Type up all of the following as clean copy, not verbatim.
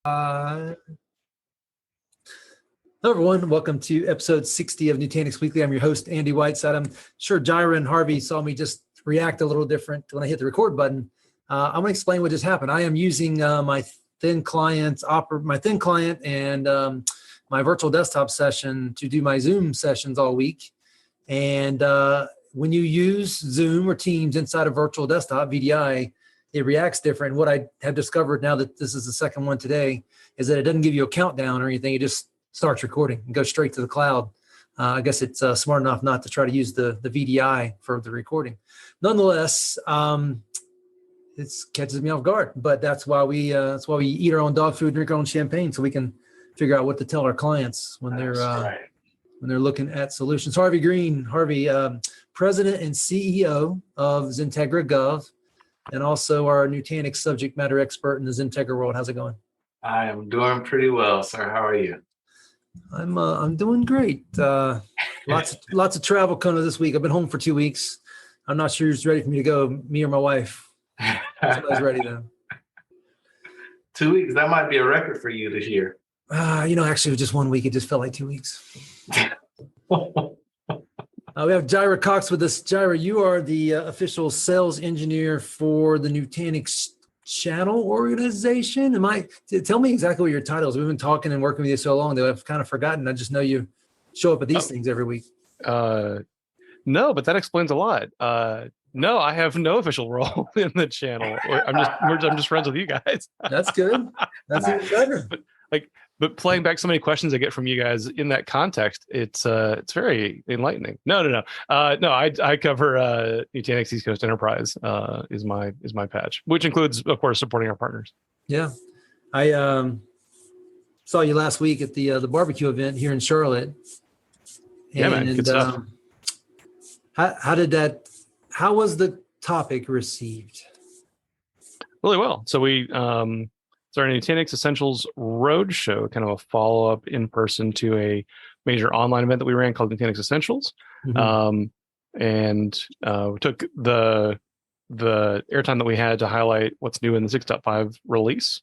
Hello, everyone. Welcome to episode 60 of Nutanix Weekly. I'm your host, Andy Whiteside. I'm sure Jirah and Harvey saw me just react a little different when I hit the record button. I'm going to explain what just happened. I am using my thin client and my virtual desktop session to do my Zoom sessions all week. And when you use Zoom or Teams inside a virtual desktop, VDI, it reacts different. What I have discovered now that this is the second one today is that it doesn't give you a countdown or anything. It just starts recording and goes straight to the cloud. I guess it's smart enough not to try to use the VDI for the recording. Nonetheless, it catches me off guard. But that's why we eat our own dog food, drink our own champagne, so we can figure out what to tell our clients when they're looking at solutions. Harvey, President and CEO of XenTegra Gov, and also our Nutanix subject matter expert in the XenTegra world. How's it going? I am doing pretty well, sir. How are you? I'm doing great. Lots of travel coming this week. I've been home for 2 weeks. I'm not sure who's ready for me to go, me or my wife. Somebody's ready though. 2 weeks. That might be a record for you this year. Actually, it was just 1 week. It just felt like 2 weeks. We have Jirah Cox with us. Jirah, you are the official sales engineer for the Nutanix channel organization. Tell me exactly what your title is. We've been talking and working with you so long that I've kind of forgotten. I just know you show up at these things every week. No, but that explains a lot. No, I have no official role in the channel. I'm just friends with you guys. That's good. That's even better. But playing back so many questions I get from you guys in that context, it's very enlightening. No. I cover Nutanix East Coast Enterprise is my patch, which includes, of course, supporting our partners. Yeah, I saw you last week at the barbecue event here in Charlotte. Yeah, man, good stuff. How was the topic received? Really well. So it's our Nutanix Essentials Roadshow, kind of a follow-up in person to a major online event that we ran called Nutanix Essentials. Mm-hmm. And we took the airtime that we had to highlight what's new in the 6.5 release,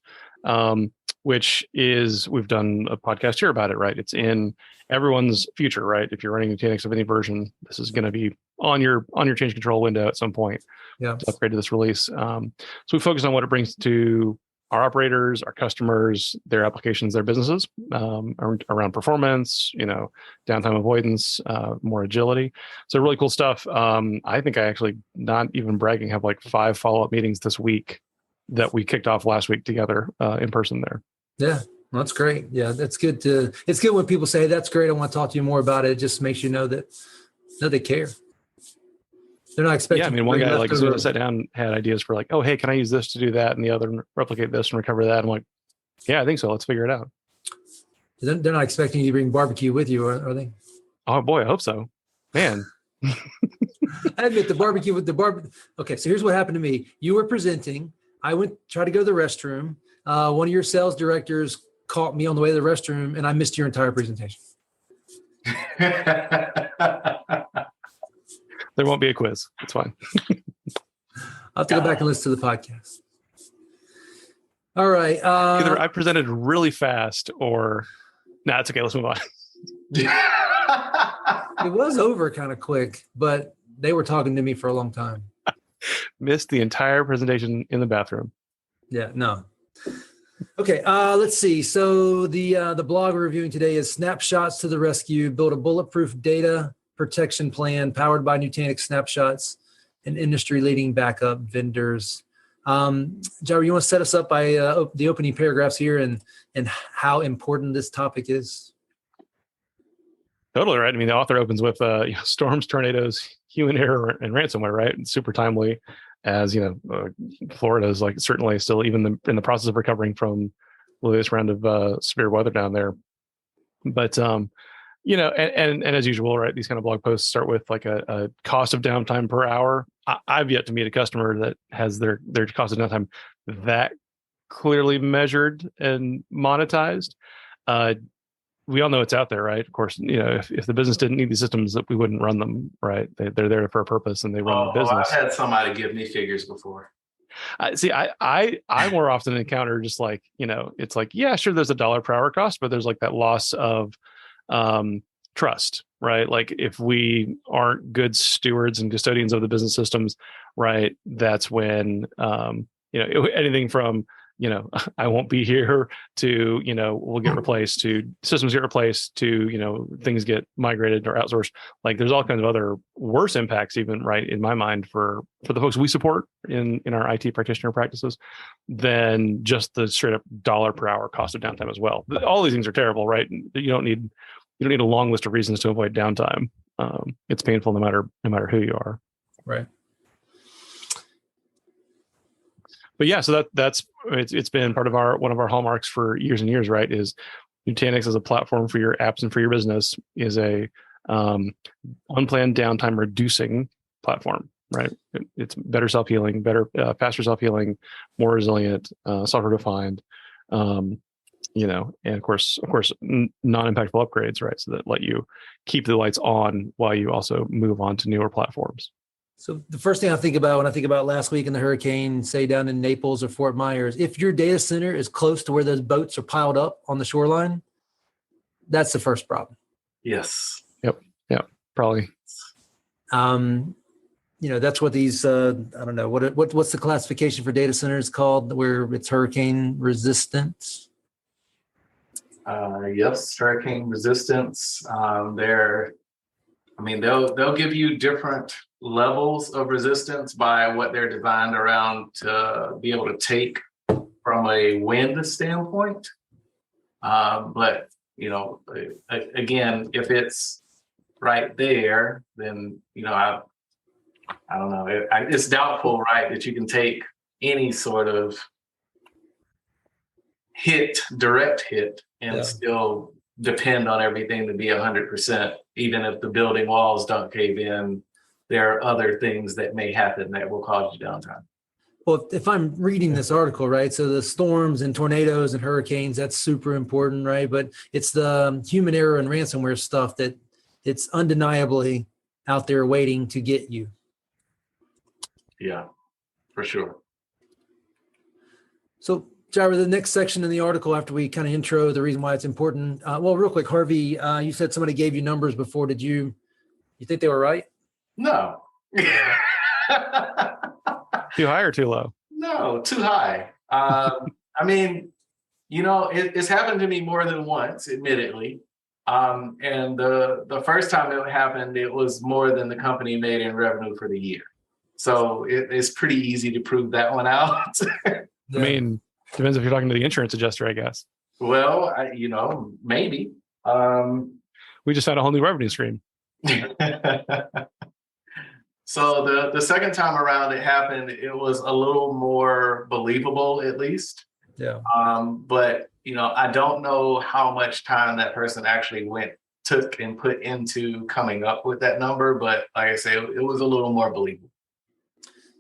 which is, we've done a podcast here about it, right? It's in everyone's future, right? If you're running Nutanix of any version, this is going to be on your change control window at some point. Yeah. To upgrade to this release. So we focus on what it brings to our operators, our customers, their applications, their businesses, around performance, downtime avoidance, more agility. So really cool stuff. I think I actually, not even bragging, have like 5 follow-up meetings this week that we kicked off last week together in person there. Yeah, well, that's great. Yeah, it's good when people say, hey, that's great, I want to talk to you more about it. It just makes you know that they care. They're not expecting. Yeah, I mean, one guy as soon as I sat down had ideas for like, oh, hey, can I use this to do that, and the other replicate this and recover that. I'm like, yeah, I think so. Let's figure it out. They're not expecting you to bring barbecue with you, are they? Oh boy, I hope so. Man, I admit the barbecue. Okay, so here's what happened to me. You were presenting. I tried to go to the restroom. One of your sales directors caught me on the way to the restroom, and I missed your entire presentation. There won't be a quiz. It's fine. I'll have to go back and listen to the podcast. All right. Either I presented really fast or... Nah, it's okay. Let's move on. It was over kind of quick, but they were talking to me for a long time. Missed the entire presentation in the bathroom. Yeah, no. Okay, let's see. So the blog we're reviewing today is Snapshots to the Rescue, Build a Bulletproof Data Protection Plan powered by Nutanix Snapshots and industry-leading backup vendors. Jirah, you want to set us up by the opening paragraphs here and how important this topic is? Totally right. I mean, the author opens with storms, tornadoes, human error, and ransomware, right? It's super timely, as Florida is like certainly still even in the process of recovering from the latest round of severe weather down there. But and as usual, right, these kind of blog posts start with like a cost of downtime per hour. I've yet to meet a customer that has their cost of downtime that clearly measured and monetized. We all know it's out there, right? Of course, if the business didn't need these systems, that we wouldn't run them, right? They're there for a purpose, and they run the business. I've had somebody give me figures before. I more often encounter just like, it's like, yeah, sure, there's a dollar per hour cost, but there's like that loss of trust, right? Like if we aren't good stewards and custodians of the business systems, right, that's when anything from I won't be here to we'll get replaced, to systems get replaced, to things get migrated or outsourced. Like there's all kinds of other worse impacts, even, right, in my mind, for the folks we support in our IT practitioner practices, than just the straight up dollar per hour cost of downtime as well. All these things are terrible, right? You don't need a long list of reasons to avoid downtime. It's painful no matter who you are. Right. But yeah, so it's been part of one of our hallmarks for years and years, right? Is Nutanix as a platform for your apps and for your business is a unplanned downtime reducing platform, right? It's better self-healing, faster self-healing, more resilient, software defined, and of course, non-impactful upgrades, right? So that let you keep the lights on while you also move on to newer platforms. So the first thing I think about when I think about last week in the hurricane, say down in Naples or Fort Myers, if your data center is close to where those boats are piled up on the shoreline, that's the first problem. Yes. Yep. Probably. That's what these, I don't know, what's the classification for data centers called where it's hurricane resistant? Yes, hurricane resistance. They'll give you different levels of resistance by what they're designed around to be able to take from a wind standpoint. But again, if it's right there, then I don't know. It's doubtful, right, that you can take any sort of direct hit, and still depend on everything to be 100%. Even if the building walls don't cave in, there are other things that may happen that will cause you downtime. Well, if I'm reading this article, right, so the storms and tornadoes and hurricanes, that's super important, right? But it's the human error and ransomware stuff that it's undeniably out there waiting to get you. Yeah, for sure. So, Jirah, the next section in the article, after we kind of intro the reason why it's important. Real quick, Harvey, you said somebody gave you numbers before. Did you think they were right? No. Too high or too low? No, too high. It's happened to me more than once, admittedly. And the first time it happened, it was more than the company made in revenue for the year. So it's pretty easy to prove that one out. Depends if you're talking to the insurance adjuster, I guess. Well, maybe. We just had a whole new revenue stream. So the second time around it happened, it was a little more believable, at least. Yeah. But I don't know how much time that person actually took and put into coming up with that number. But like I say, it was a little more believable.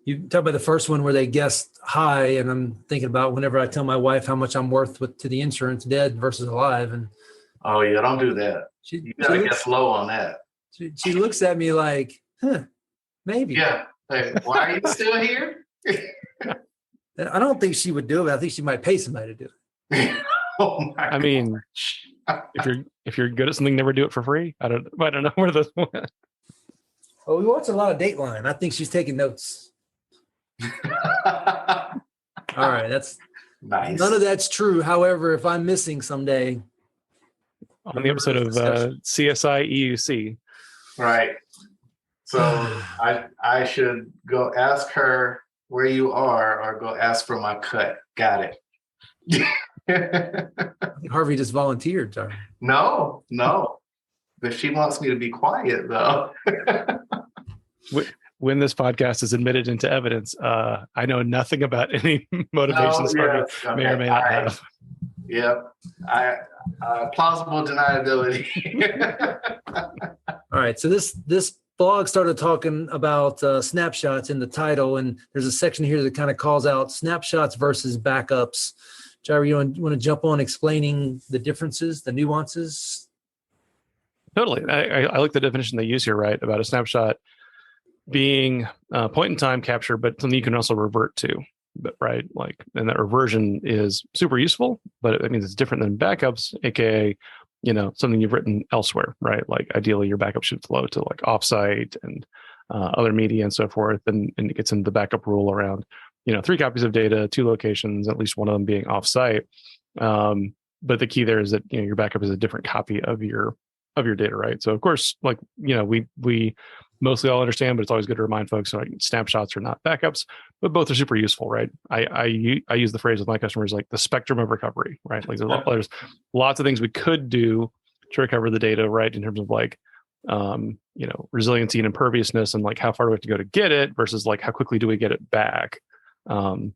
You talk about the first one where they guessed high, and I'm thinking about whenever I tell my wife how much I'm worth to the insurance, dead versus alive. And oh yeah, don't do that. You gotta guess low on that. She looks at me like, maybe. Yeah. Hey, why are you still here? I don't think she would do it. I think she might pay somebody to do it. Oh my God. if you're good at something, never do it for free. I don't know where this went. Oh, we watch a lot of Dateline. I think she's taking notes. All right, that's nice. None of that's true. However, if I'm missing someday, on the episode of CSI EUC, right? So I should go ask her where you are, or go ask for my cut. Got it. I think Harvey just volunteered, John. No, but she wants me to be quiet though. When this podcast is admitted into evidence, I know nothing about any motivations Harvey may or may not have. Yep. Plausible deniability. All right. So this blog started talking about snapshots in the title, and there's a section here that kind of calls out snapshots versus backups. Jirah, you want to jump on explaining the differences, the nuances? Totally. I like the definition they use here, right, about a snapshot being point in time capture, but something you can also revert to, right? Like, and that reversion is super useful, but it means it's different than backups, aka, something you've written elsewhere, right? Like ideally your backup should flow to like offsite and other media and so forth. And it gets into the backup rule around, 3 copies of data, 2 locations, at least one of them being offsite. But the key there is that, your backup is a different copy of your data, right? So of course, like, we mostly all understand, but it's always good to remind folks, like, snapshots are not backups, but both are super useful, right? I use the phrase with my customers, like the spectrum of recovery, right? Like there's lots of things we could do to recover the data, right? In terms of like, resiliency and imperviousness and like how far do we have to go to get it versus like how quickly do we get it back? And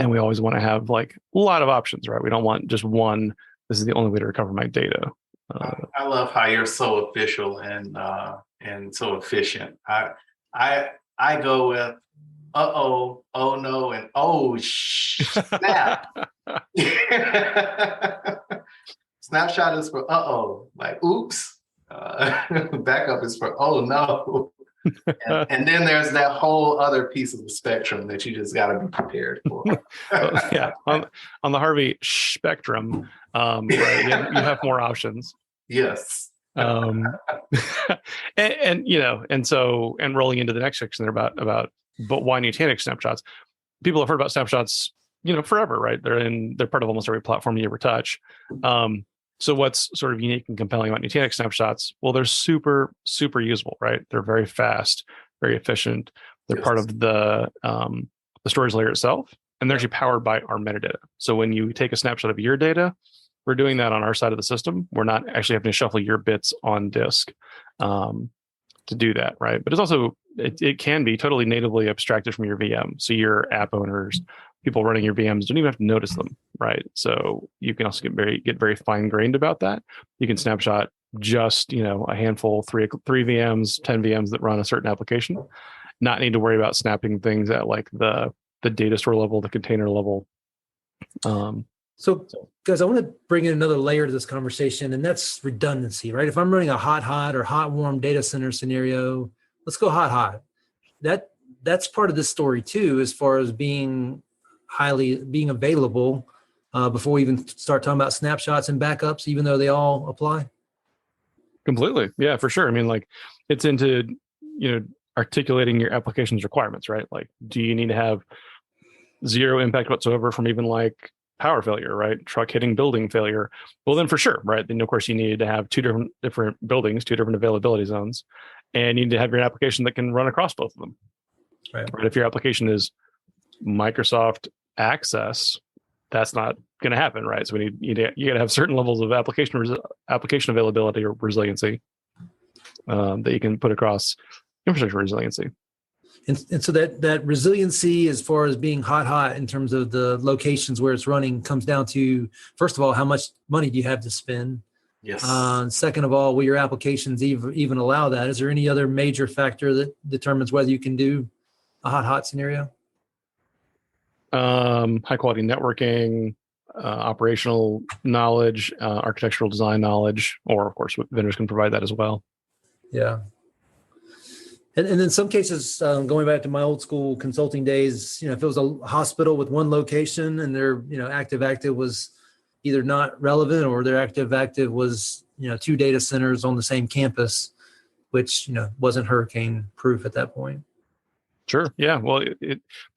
we always want to have like a lot of options, right? We don't want just one, this is the only way to recover my data. I love how you're so official and so efficient. I go with oh no, and oh snap. Snapshot is for like oops. Backup is for oh no. And then there's that whole other piece of the spectrum that you just got to be prepared for. Yeah, on the Harvey spectrum, right, you have more options. Yes. and rolling into the next section there about but why Nutanix snapshots? People have heard about snapshots, forever, right? They're part of almost every platform you ever touch. So what's sort of unique and compelling about Nutanix snapshots? Well, they're super, super usable, right? They're very fast, very efficient. They're part of the storage layer itself, and they're actually powered by our metadata. So when you take a snapshot of your data, we're doing that on our side of the system. We're not actually having to shuffle your bits on disk to do that, right? But it's also, it can be totally natively abstracted from your VM. So your app owners, people running your VMs don't even have to notice them, right? So you can also get very fine grained about that. You can snapshot just, a handful, three VMs, 10 VMs that run a certain application, not need to worry about snapping things at like the data store level, the container level. So guys, I want to bring in another layer to this conversation, and that's redundancy, right? If I'm running a hot or hot warm data center scenario, let's go hot. That's part of this story too, as far as being available before we even start talking about snapshots and backups, even though they all apply. Completely. Yeah, for sure. I mean, like it's into, articulating your application's requirements, right? Like, do you need to have zero impact whatsoever from even like power failure, right? Truck hitting building failure. Well, then for sure, right? Then of course you need to have two different buildings, 2 different availability zones, and you need to have your application that can run across both of them. Right? If your application is Microsoft Access, that's not going to happen, right? So you got to have certain levels of application availability or resiliency that you can put across infrastructure resiliency. And so that resiliency, as far as being hot in terms of the locations where it's running, comes down to, first of all, how much money do you have to spend? Yes. Second of all, will your applications even allow that? Is there any other major factor that determines whether you can do a hot scenario? High quality networking, operational knowledge, architectural design knowledge, or of course, vendors can provide that as well. Yeah. And in some cases, going back to my old school consulting days, if it was a hospital with one location and their, active was either not relevant, or their active was, 2 data centers on the same campus, which, wasn't hurricane proof at that point. Sure. Yeah. Well,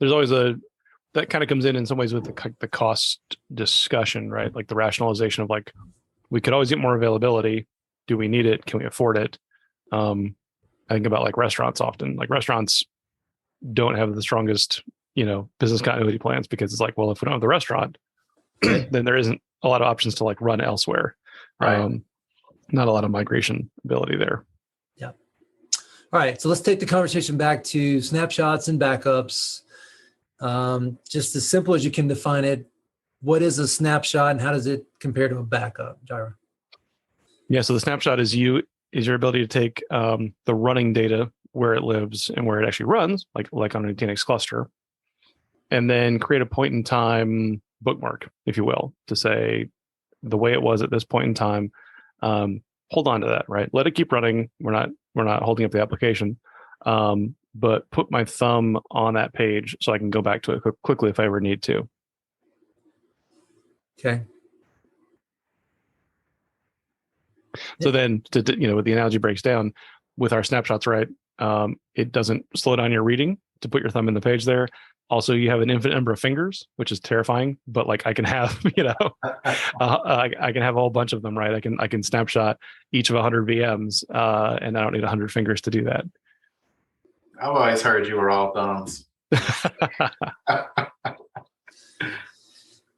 there's always that kind of comes in some ways with the cost discussion, right? Like the rationalization of like, we could always get more availability. Do we need it? Can we afford it? I think about like restaurants often. Like restaurants don't have the strongest, business continuity plans, because it's like, well, if we don't have the restaurant, then there isn't a lot of options to like run elsewhere. Right. Not a lot of migration ability there. Yeah. All right. So let's take the conversation back to snapshots and backups. Just as simple as you can define it. What is a snapshot and how does it compare to a backup, Jirah? Yeah. So the snapshot is your ability to take the running data, where it lives and where it actually runs, like on a Nutanix cluster, and then create a point in time bookmark, if you will, to say the way it was at this point in time. Hold on to that, right? Let it keep running. We're not holding up the application, but put my thumb on that page so I can go back to it quickly if I ever need to. Okay. So then, what the analogy breaks down with our snapshots, right? It doesn't slow down your reading to put your thumb in the page there. Also, you have an infinite number of fingers, which is terrifying. But like, I can have, I can have a whole bunch of them, right? I can snapshot each of 100 VMs, and I don't need 100 fingers to do that. I've always heard you were all thumbs.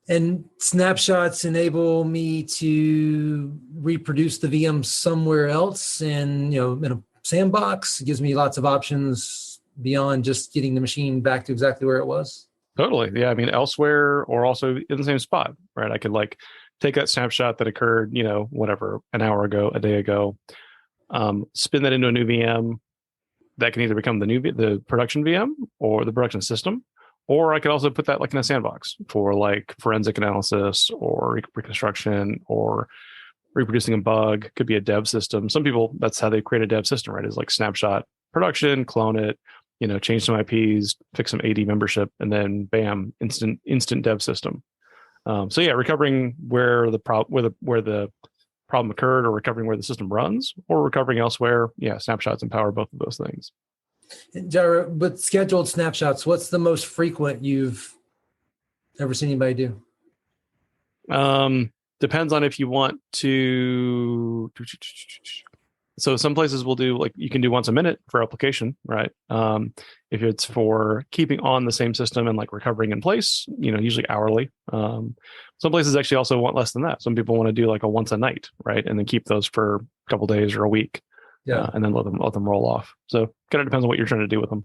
And snapshots enable me to reproduce the VM somewhere else, and in a sandbox. It gives me lots of options beyond just getting the machine back to exactly where it was. Totally. Yeah. I mean, elsewhere or also in the same spot, right? I could like take that snapshot that occurred, whatever, an hour ago, a day ago, spin that into a new VM that can either become the production VM or the production system, or I could also put that like in a sandbox for like forensic analysis or reconstruction or reproducing a bug. Could be a dev system. Some people, that's how they create a dev system, right? Is like snapshot production, clone it, change some IPs, fix some AD membership, and then bam, instant dev system. So yeah, recovering where the problem occurred, or recovering where the system runs, or recovering elsewhere. Yeah, snapshots empower both of those things. Jirah, with scheduled snapshots, what's the most frequent you've ever seen anybody do? Depends on if you want to. So some places will do like you can do once a minute for application, right? If it's for keeping on the same system and like recovering in place, usually hourly. Some places actually also want less than that. Some people want to do like a once a night, right? And then keep those for a couple days or a week, and then let them roll off. So kind of depends on what you're trying to do with them.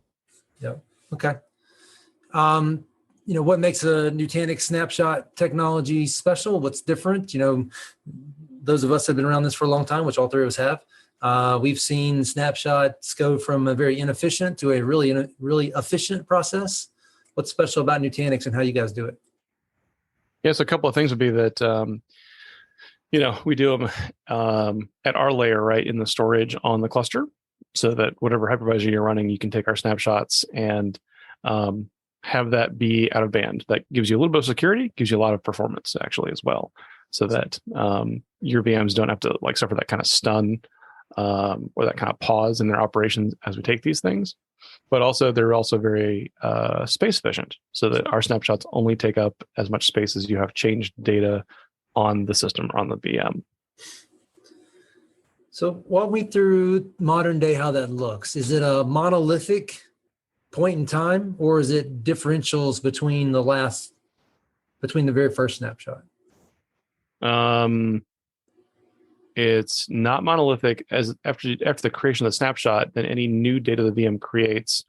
Yeah. Okay. What makes a Nutanix snapshot technology special? What's different? Those of us have been around this for a long time, which all three of us have. We've seen snapshots go from a very inefficient to a really efficient process. What's special about Nutanix and how you guys do it? Yes, a couple of things would be that, we do them at our layer, right, in the storage on the cluster, so that whatever hypervisor you're running, you can take our snapshots and have that be out of band. That gives you a little bit of security, gives you a lot of performance actually as well, so that your VMs don't have to like suffer that kind of stun or that kind of pause in their operations as we take these things. But also they're also very space efficient, so that our snapshots only take up as much space as you have changed data on the system or on the VM. So walk me through modern day how that looks. Is it a monolithic point in time, or is it differentials between the very first snapshot? It's not monolithic. As after the creation of the snapshot, then any new data the VM creates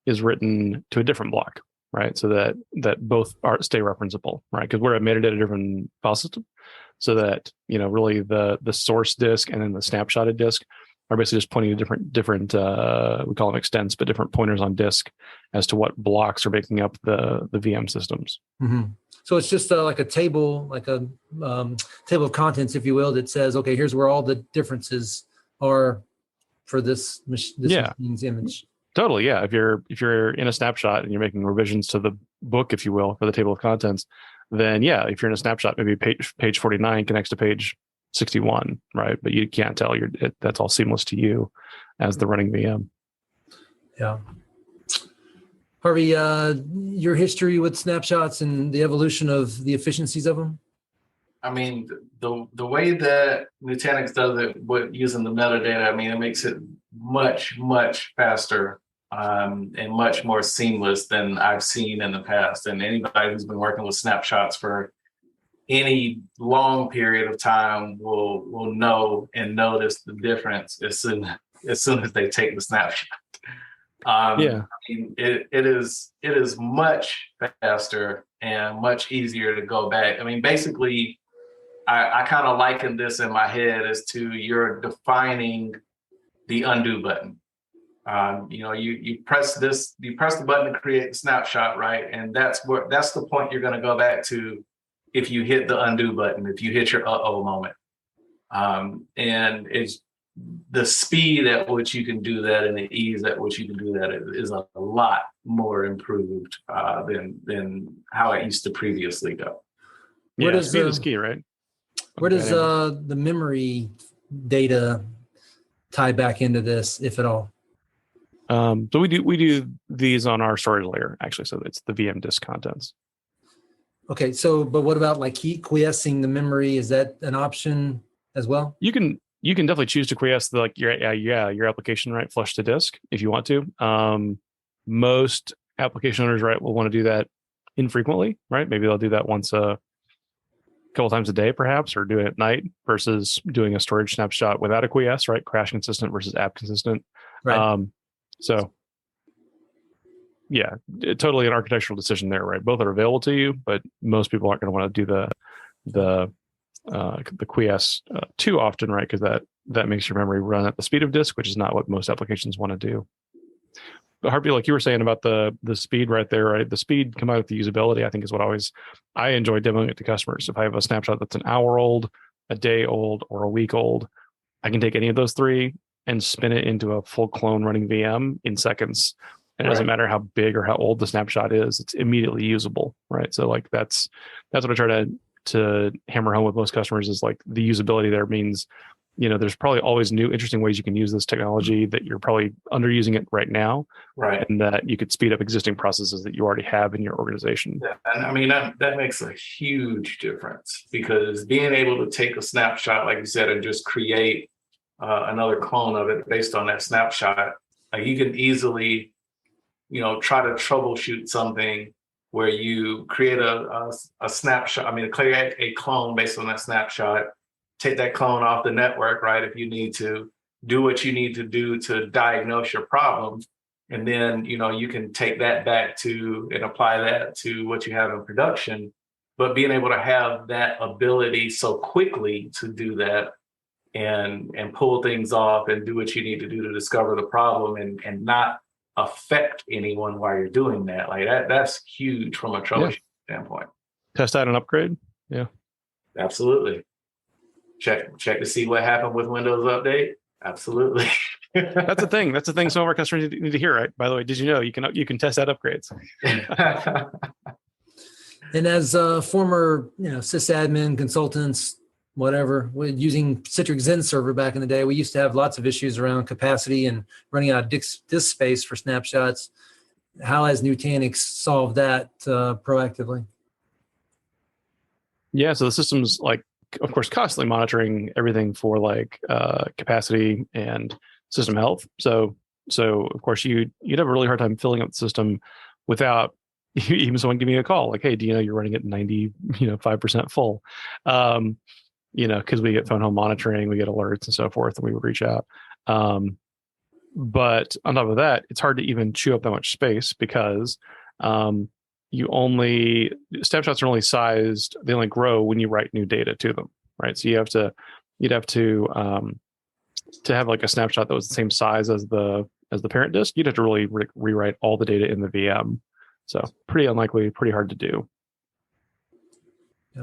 is written to a different block, right? So that both stay referenceable, right? Because we're a metadata-driven file system, so that really the source disk and then the snapshotted disk are basically just pointing to different we call them extents, but different pointers on disk as to what blocks are making up the VM systems. Mm-hmm. So it's just like a table, like a table of contents, if you will, that says, okay, here's where all the differences are for this machine's image. Totally, yeah. If you're in a snapshot and you're making revisions to the book, if you will, for the table of contents, then yeah, if you're in a snapshot, maybe page 49 connects to page 61, right? But you can't tell. That's all seamless to you as the running VM. Yeah. Harvey, your history with snapshots and the evolution of the efficiencies of them? I mean, the way that Nutanix does it with using the metadata, I mean, it makes it much, much faster and much more seamless than I've seen in the past. And anybody who's been working with snapshots for any long period of time will know and notice the difference as soon as they take the snapshot. I mean, it is much faster and much easier to go back. I mean, basically, I kind of liken this in my head as to you're defining the undo button. You press the button to create the snapshot, right? And that's the point you're going to go back to if you hit the undo button, if you hit your moment. And it's the speed at which you can do that and the ease at which you can do that is a lot more improved than how it used to previously go. Where Yeah, does speed is key, right? where does the memory data tie back into this, if at all? So we do these on our storage layer, actually. So it's the VM disk contents. Okay, so but what about like quiescing the memory? Is that an option as well? You can definitely choose to quiesce your application, right, flush to disk if you want to. Most application owners, right, will want to do that infrequently, right? Maybe they'll do that once a couple times a day, perhaps, or do it at night versus doing a storage snapshot without a quiesce, right? Crash consistent versus app consistent. Right. So yeah, totally an architectural decision there, right? Both are available to you, but most people aren't going to want to do the quiesce too often, right? Because that makes your memory run at the speed of disk, which is not what most applications want to do. But Harvey, like you were saying about the speed right there, right? The speed combined with the usability, I think, is what I enjoy demoing it to customers. If I have a snapshot that's an hour old, a day old, or a week old, I can take any of those three and spin it into a full clone running VM in seconds. And it doesn't matter how big or how old the snapshot is; it's immediately usable, right? So like that's what I try to hammer home with most customers is like the usability there means, there's probably always new interesting ways you can use this technology that you're probably underusing it right now, Right. and that you could speed up existing processes that you already have in your organization. Yeah, and I mean that makes a huge difference because being able to take a snapshot, like you said, and just create another clone of it based on that snapshot, like you can easily, try to troubleshoot something where you create a snapshot. I mean, create a clone based on that snapshot. Take that clone off the network, right? If you need to do what you need to do to diagnose your problem. And then, you can take that back to and apply that to what you have in production. But being able to have that ability so quickly to do that and pull things off and do what you need to do to discover the problem and not affect anyone while you're doing that. Like that's huge from a troubleshooting standpoint. Test out and upgrade. Yeah. Absolutely. Check to see what happened with Windows Update. Absolutely. That's the thing. That's the thing some of our customers need to hear, right? By the way, did you know you can test out upgrades? And as former, sysadmin consultants, whatever, using Citrix Xen server back in the day, we used to have lots of issues around capacity and running out of disk space for snapshots. How has Nutanix solved that proactively? Yeah, so the system's like, of course, constantly monitoring everything for like capacity and system health. So of course you'd have a really hard time filling up the system without even someone giving you a call like, hey, do you know you're running at 5% full? Because we get phone home monitoring, we get alerts and so forth, and we would reach out. But on top of that, it's hard to even chew up that much space because snapshots are only sized, they only grow when you write new data to them, right? So you'd have to have like a snapshot that was the same size as the parent disk. You'd have to really rewrite all the data in the VM. So pretty unlikely, pretty hard to do.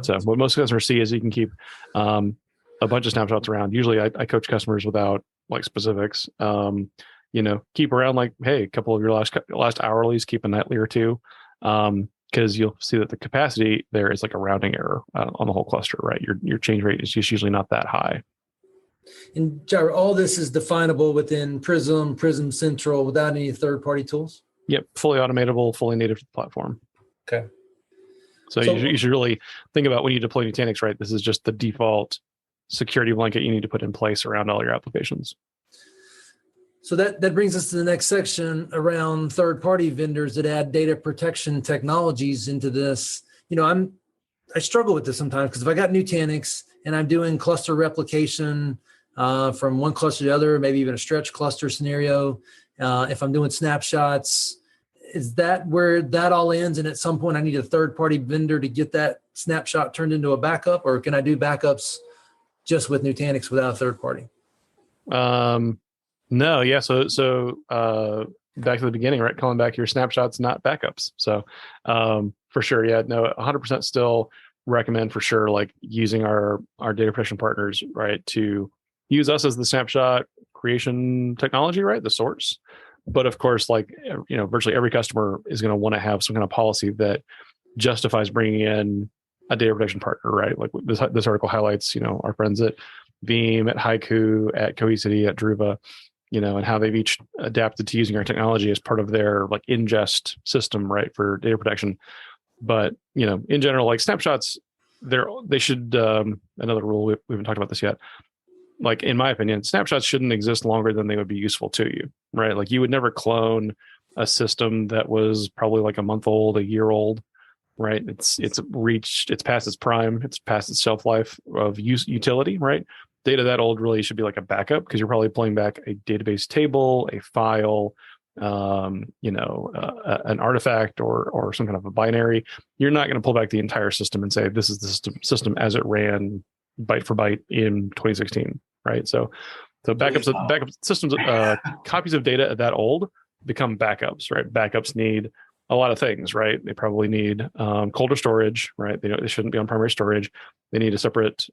So what most customers see is you can keep a bunch of snapshots around. Usually I coach customers without like specifics. Keep around like, hey, a couple of your last hourlies, keep a nightly or two. Because you'll see that the capacity there is like a rounding error on the whole cluster, right? Your change rate is just usually not that high. And Jirah, all this is definable within Prism Central without any third-party tools? Yep, fully automatable, fully native to the platform. Okay. So you should really think about when you deploy Nutanix, right? This is just the default security blanket you need to put in place around all your applications. So that brings us to the next section around third-party vendors that add data protection technologies into this. I struggle with this sometimes because if I got Nutanix and I'm doing cluster replication from one cluster to the other, maybe even a stretch cluster scenario, if I'm doing snapshots, is that where that all ends? And at some point I need a third-party vendor to get that snapshot turned into a backup, or can I do backups just with Nutanix without a third party? No, yeah. So back to the beginning, right? Calling back your snapshots, not backups. So for sure, yeah, no, 100% still recommend for sure, like using our data protection partners, right, to use us as the snapshot creation technology, right? The source. But of course, like, virtually every customer is going to want to have some kind of policy that justifies bringing in a data protection partner, right? Like this article highlights, our friends at Veeam, at Haiku, at Cohesity, at Druva, and how they've each adapted to using our technology as part of their like ingest system, right, for data protection. But in general, like snapshots, they should. Another rule, we haven't talked about this yet. Like, in my opinion, snapshots shouldn't exist longer than they would be useful to you, right? Like, you would never clone a system that was probably like a month old, a year old, right? It's past its prime, it's past its shelf life of utility, right? Data that old really should be like a backup, because you're probably pulling back a database table, a file, an artifact or some kind of a binary. You're not going to pull back the entire system and say, this is the system as it ran byte for byte in 2016, right? So backup systems, copies of data that old become backups, right? Backups need a lot of things, right? They probably need colder storage, right? They shouldn't be on primary storage. They need a separate,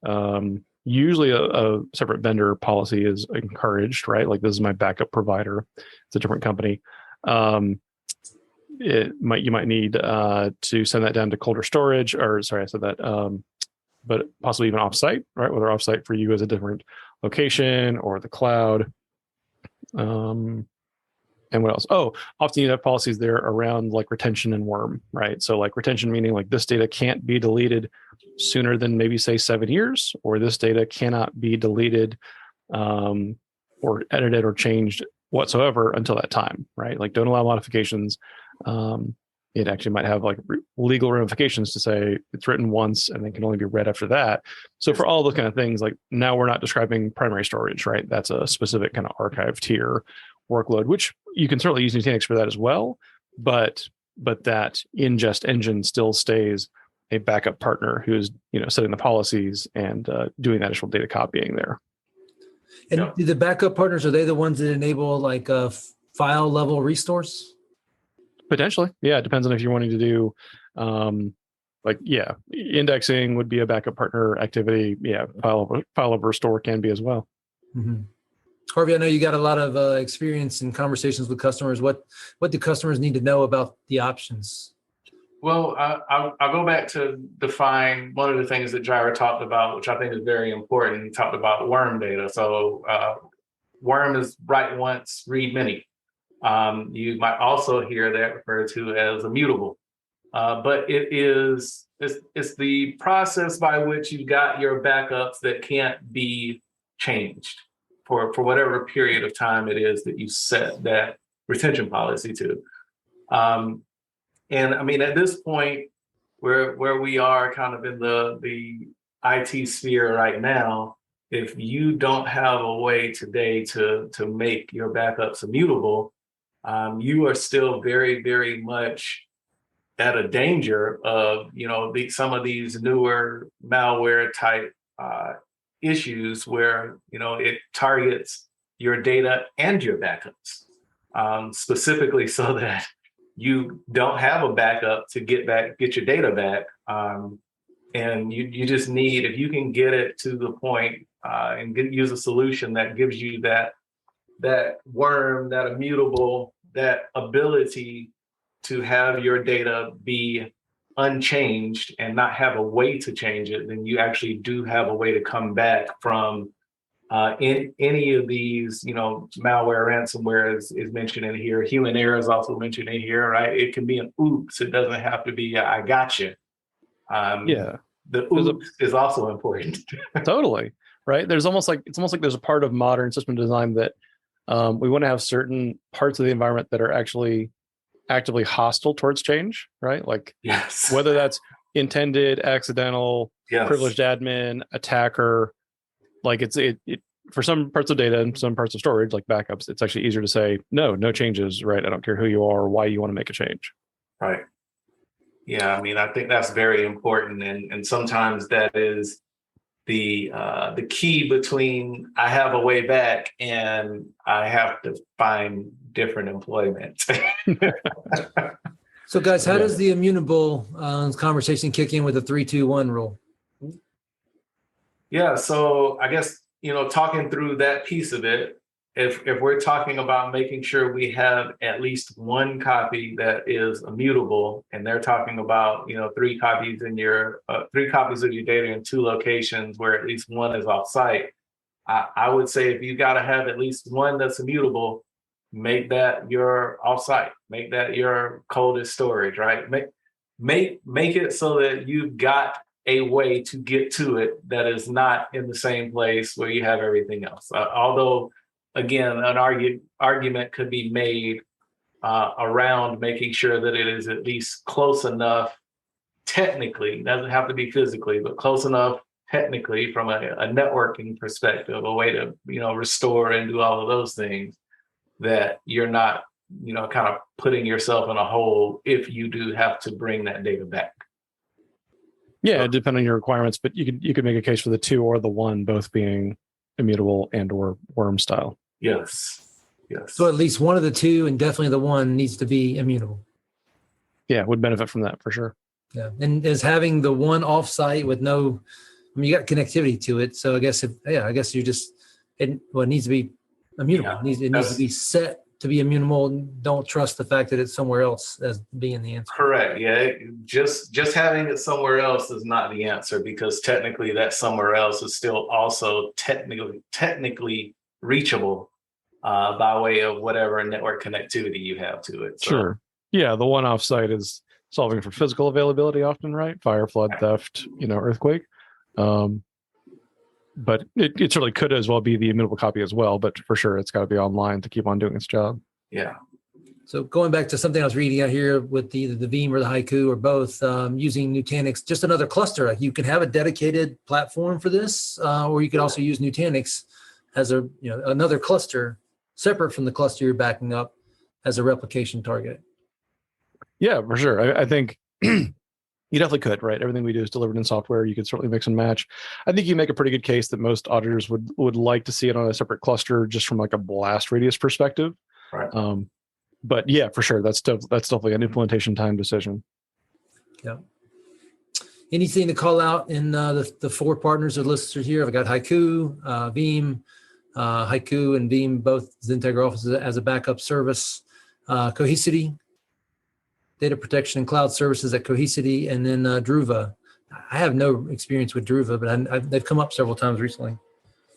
usually a separate vendor policy is encouraged, right? Like, this is my backup provider. It's a different company. You might need to send that down to colder storage, or sorry, I said that, but possibly even offsite, right? Whether offsite for you as a different location or the cloud. And what else? Oh, often you have policies there around like retention and worm, right? So like retention meaning like this data can't be deleted sooner than maybe say 7 years, or this data cannot be deleted or edited or changed whatsoever until that time, right? Like, don't allow modifications. It actually might have like legal ramifications to say it's written once and then can only be read after that. So for all those kind of things, like, now we're not describing primary storage, right? That's a specific kind of archive tier workload, which you can certainly use Nutanix for that as well. But that ingest engine still stays a backup partner who is, setting the policies and doing that initial data copying there. And the backup partners, are they the ones that enable like file level restores? Potentially. Yeah. It depends on if you're wanting to do indexing would be a backup partner activity. Yeah. File over restore can be as well. Mm-hmm. Harvey, I know you got a lot of experience in conversations with customers. What do customers need to know about the options? Well, I'll go back to define one of the things that Jirah talked about, which I think is very important. He talked about worm data. So worm is write once, read many. You might also hear that referred to as immutable. But it's the process by which you got your backups that can't be changed for whatever period of time it is that you set that retention policy to. And I mean, at this point, where we are kind of in the IT sphere right now, if you don't have a way today to make your backups immutable, you are still very, very much at a danger of, some of these newer malware type issues where, it targets your data and your backups, specifically so that you don't have a backup to get your data back. And you just need, if you can get it to the point and use a solution that gives you that worm, that immutable, that ability to have your data be unchanged and not have a way to change it, then you actually do have a way to come back from in any of these, malware, ransomware is mentioned in here. Human error is also mentioned in here, right? It can be an oops. It doesn't have to be I gotcha. The oops is also important. Totally, right? It's almost like there's a part of modern system design that we want to have certain parts of the environment that are actually actively hostile towards change, right? Like, yes, whether that's intended, accidental, yes, privileged admin, attacker. Like, it for some parts of data and some parts of storage, like backups, it's actually easier to say no changes, right? I don't care who you are or why you want to make a change. Right. Yeah, I mean, I think that's very important, and sometimes that is the key between I have a way back and I have to find different employment. So, guys, how does the immutable conversation kick in with the 3-2-1 rule? Yeah, so I guess talking through that piece of it, if we're talking about making sure we have at least one copy that is immutable, and they're talking about, three copies of your data in two locations where at least one is offsite, I would say if you got to have at least one that's immutable, make that your offsite, make that your coldest storage, right? Make it so that you've got a way to get to it that is not in the same place where you have everything else. Although, again, an argument could be made around making sure that it is at least close enough technically, doesn't have to be physically, but close enough technically from a networking perspective, a way to, restore and do all of those things, that you're not, kind of putting yourself in a hole if you do have to bring that data back. Yeah, depending on your requirements, but you could make a case for the two or the one both being immutable and or worm style. Yes. So at least one of the two, and definitely the one, needs to be immutable. Yeah, would benefit from that for sure. Yeah, and is having the one offsite with no, you got connectivity to it. So I guess you just it needs to be immutable. Yeah, it needs to be set to be immutable. Don't trust the fact that it's somewhere else as being the answer. Correct. Yeah. Just having it somewhere else is not the answer, because technically that somewhere else is still also technically reachable by way of whatever network connectivity you have to it. So. Sure. Yeah. The one offsite is solving for physical availability often, right? Fire, flood, theft, earthquake. But it certainly could as well be the immutable copy as well. But for sure, it's got to be online to keep on doing its job. Yeah. So going back to something I was reading out here with either the Veeam or the Haiku or both, using Nutanix, just another cluster. Like you can have a dedicated platform for this, or you could also use Nutanix as another cluster separate from the cluster you're backing up as a replication target. Yeah, for sure. I think you definitely could, right? Everything we do is delivered in software. You could certainly mix and match. I think you make a pretty good case that most auditors would like to see it on a separate cluster, just from like a blast radius perspective. Right. But yeah, for sure, that's definitely an implementation time decision. Yeah. Anything to call out in the four partners that are listed here? I've got Haiku, Veeam, Haiku and Veeam, both XenTegra offices as a backup service, Cohesity, data protection and cloud services at Cohesity, and then Druva. I have no experience with Druva, but they've come up several times recently.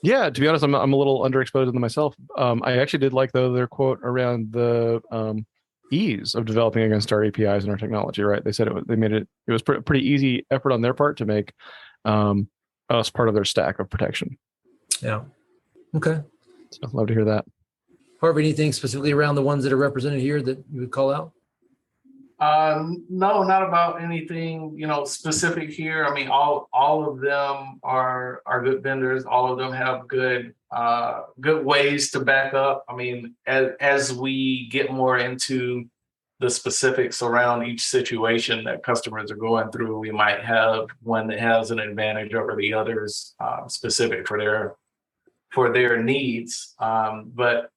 Yeah, to be honest, I'm a little underexposed to them myself. I actually did like their quote around the ease of developing against our APIs and our technology. Right? They said it was pretty easy effort on their part to make us part of their stack of protection. Yeah. Okay. So I'd love to hear that. Harvey, anything specifically around the ones that are represented here that you would call out? No, not about anything, specific here. I mean, all of them are good vendors. All of them have good ways to back up. I mean, as we get more into the specifics around each situation that customers are going through, we might have one that has an advantage over the others, specific for their needs. But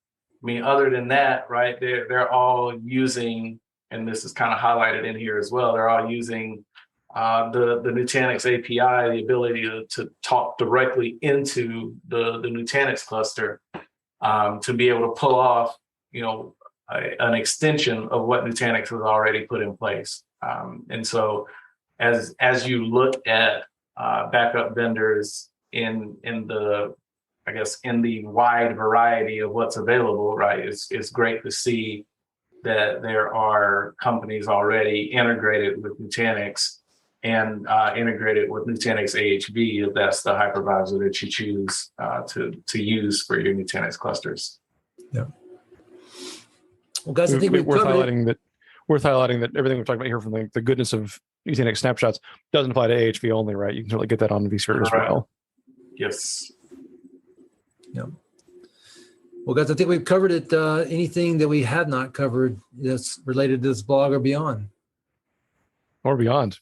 I mean, other than that, right, they're all using, and this is kind of highlighted in here as well, they're all using the Nutanix API, the ability to talk directly into the Nutanix cluster to be able to pull off, an extension of what Nutanix has already put in place. And so as you look at backup vendors in the wide variety of what's available, right, it's great to see that there are companies already integrated with Nutanix and integrated with Nutanix AHV, if that's the hypervisor that you choose to use for your Nutanix clusters. Yeah. Well, guys, I think we've worth covered highlighting that everything we're talking about here, from the goodness of Nutanix Snapshots, doesn't apply to AHV only, right? You can certainly get that on vSphere as well. Yes. Yeah. Well, guys, I think we've covered it. Anything that we have not covered that's related to this blog or beyond? Or beyond.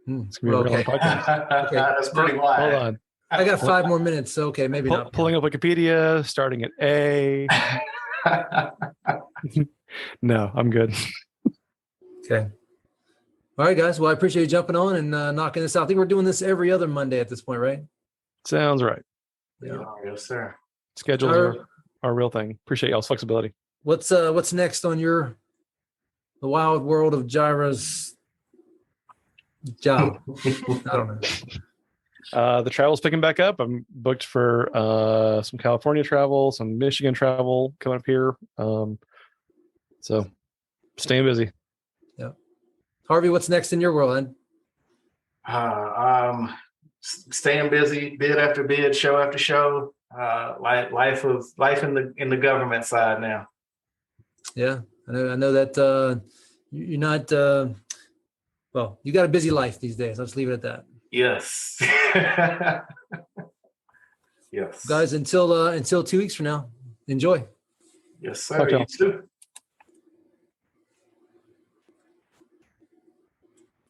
It's going to be a real podcast. Okay. That's pretty wide. Hold on. I got 5 more minutes, so okay, maybe not. Pulling up Wikipedia, starting at A. No, I'm good. Okay. All right, guys. Well, I appreciate you jumping on and knocking this out. I think we're doing this every other Monday at this point, right? Sounds right. Yeah. Yes, sir. Schedules are a real thing. Appreciate y'all's flexibility. What's next on the wild world of Jirah's job? I don't know. The travel's picking back up. I'm booked for some California travel, some Michigan travel coming up here. So staying busy. Yeah. Harvey, what's next in your world, man? Staying busy, bid after bid, show after show. Life in the government side now. Yeah, I know that you're not. Well, you got a busy life these days. Let's leave it at that. Yes. Yes. Guys, until 2 weeks from now, enjoy. Yes, sir. Talk to You y'all. too.